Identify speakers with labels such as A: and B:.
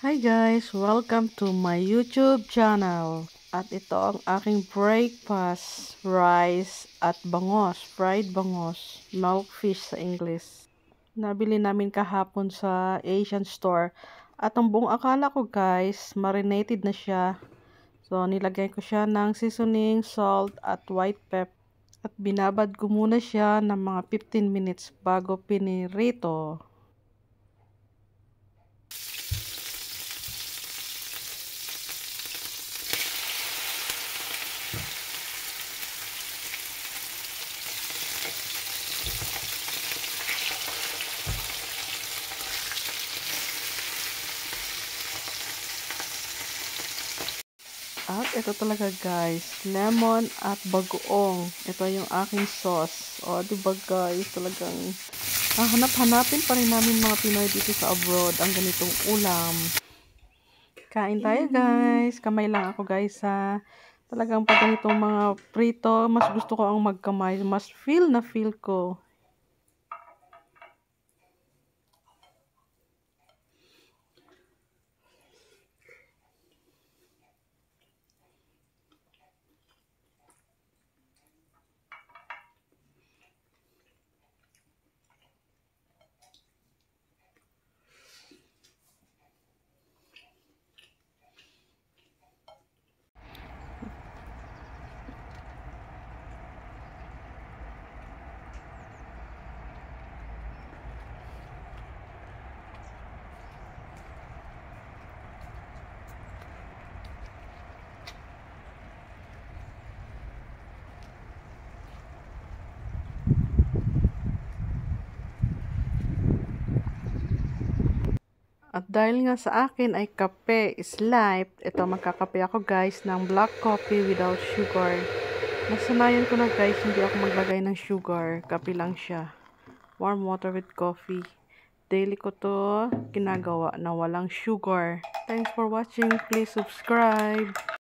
A: Hi guys! Welcome to my YouTube channel. At ito ang aking breakfast, rice at bangos, fried bangos, milkfish sa English. Nabili namin kahapon sa Asian store. At ang buong akala ko guys, marinated na siya. So nilagyan ko siya ng seasoning, salt at white pepper. At binabad ko muna siya ng mga 15 minutes bago pinirito. At ito talaga guys, lemon at bagoong. Ito yung aking sauce. O, diba guys, talagang hanap-hanapin pa rin namin mga Pinoy dito sa abroad ang ganitong ulam. Kain tayo guys. Kamay lang ako guys ha. Talagang pag ganitong mga prito, mas gusto ko ang magkamay. Mas feel na feel ko. At dahil nga sa akin ay kape is life, ito magkakape ako guys ng black coffee without sugar. Nasanayan ko na guys, hindi ako maglagay ng sugar. Kape lang siya. Warm water with coffee. Daily ko to ginagawa na walang sugar. Thanks for watching. Please subscribe.